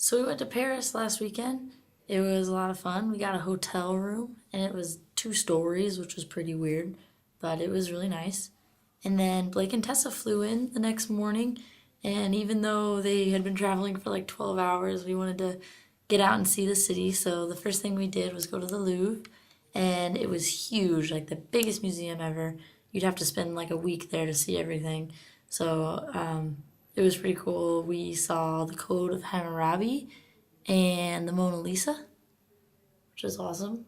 So we went to Paris last weekend. It was a lot of fun. We got a hotel room and it was 2 stories, which was pretty weird, but it was really nice. And then Blake and Tessa flew in the next morning, and even though they had been traveling for like 12 hours, we wanted to get out and see the city. So the first thing we did was go to the Louvre, and it was huge, like the biggest museum ever. You'd have to spend like a week there to see everything. So it was pretty cool. We saw the Code of Hammurabi and the Mona Lisa, which is awesome.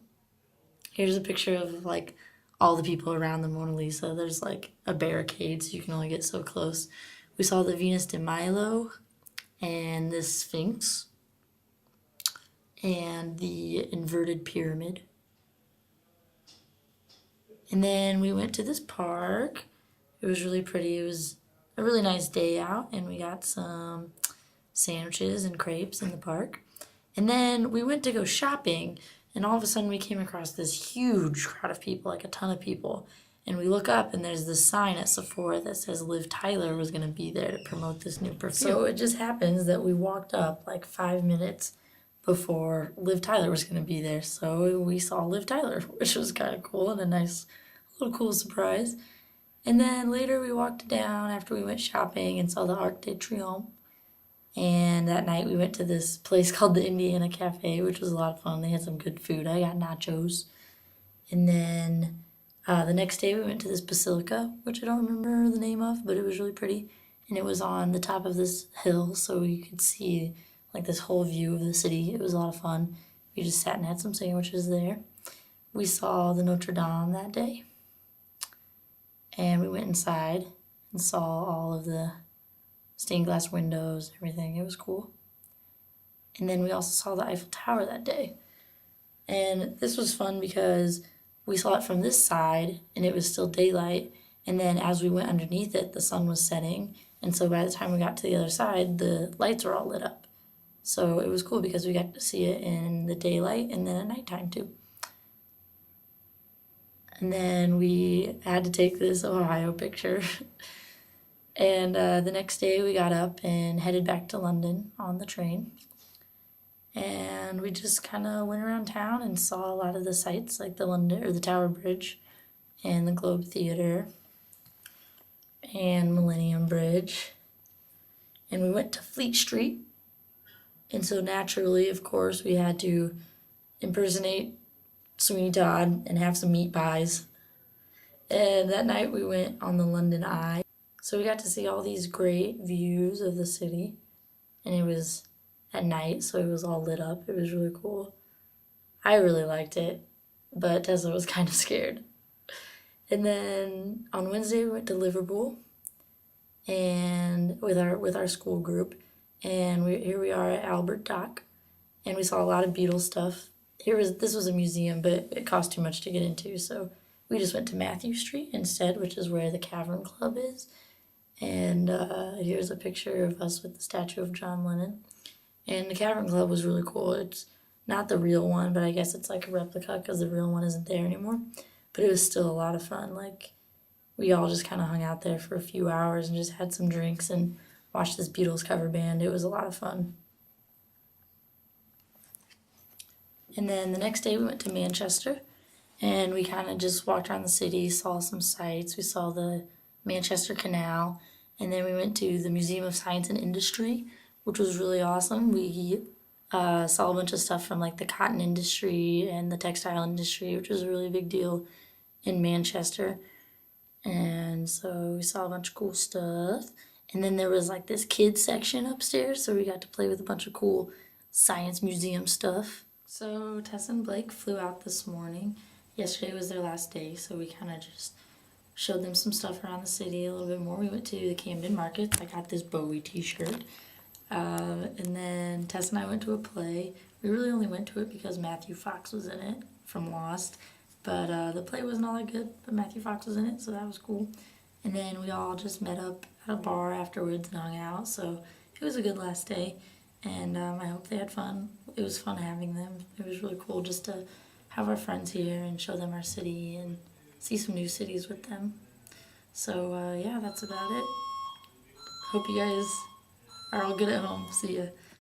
Here's a picture of like all the people around the Mona Lisa. There's like a barricade, so you can only get so close. We saw the Venus de Milo and the Sphinx and the inverted pyramid. And then we went to this park. It was really pretty. It was a really nice day out, and we got some sandwiches and crepes in the park. And then we went to go shopping, and all of a sudden we came across this huge crowd of people, like a ton of people. And we look up, and there's this sign at Sephora that says Liv Tyler was going to be there to promote this new perfume. So it just happens that we walked up like 5 minutes before Liv Tyler was going to be there. So we saw Liv Tyler, which was kind of cool and a nice little cool surprise. And then later we walked down after we went shopping and saw the Arc de Triomphe. And that night we went to this place called the Indiana Cafe, which was a lot of fun. They had some good food. I got nachos. And then the next day we went to this basilica, which I don't remember the name of, but it was really pretty. And it was on the top of this hill, so you could see like this whole view of the city. It was a lot of fun. We just sat and had some sandwiches there. We saw the Notre Dame that day. And we went inside and saw all of the stained glass windows, everything. It was cool. And then we also saw the Eiffel Tower that day. And this was fun because we saw it from this side and it was still daylight. And then as we went underneath it, the sun was setting. And so by the time we got to the other side, the lights were all lit up. So it was cool because we got to see it in the daylight and then at nighttime too. And then we had to take this Ohio picture. And the next day we got up and headed back to London on the train. And we just kind of went around town and saw a lot of the sights, like the London or the Tower Bridge and the Globe Theatre and Millennium Bridge. And we went to Fleet Street. And so naturally, of course, we had to impersonate Sweeney Todd and have some meat pies. And that night we went on the London Eye. So we got to see all these great views of the city, and it was at night, so it was all lit up. It was really cool. I really liked it, but Tessa was kind of scared. And then on Wednesday we went to Liverpool, and with our school group, and here we are at Albert Dock, and we saw a lot of Beatles stuff. This was a museum, but it cost too much to get into, so we just went to Matthew Street instead, which is where the Cavern Club is. And here's a picture of us with the statue of John Lennon. And the Cavern Club was really cool. It's not the real one, but I guess it's like a replica because the real one isn't there anymore. But it was still a lot of fun. Like, we all just kind of hung out there for a few hours and just had some drinks and watched this Beatles cover band. It was a lot of fun. And then the next day we went to Manchester. And we kind of just walked around the city, saw some sights. We saw the Manchester Canal, and then we went to the Museum of Science and Industry, which was really awesome. We saw a bunch of stuff from like the cotton industry and the textile industry, which was a really big deal in Manchester. And so we saw a bunch of cool stuff. And then there was like this kids section upstairs, so we got to play with a bunch of cool science museum stuff. So Tess and Blake flew out this morning. Yesterday was their last day, so we kind of just showed them some stuff around the city a little bit more. We went to the Camden Markets. I got this Bowie t-shirt. And then Tess and I went to a play. We really only went to it because Matthew Fox was in it from Lost. But the play wasn't all that good, but Matthew Fox was in it, so that was cool. And then we all just met up at a bar afterwards and hung out. So it was a good last day. And I hope they had fun. It was fun having them. It was really cool just to have our friends here and show them our city and see some new cities with them. So yeah, that's about it. Hope you guys are all good at home. See ya.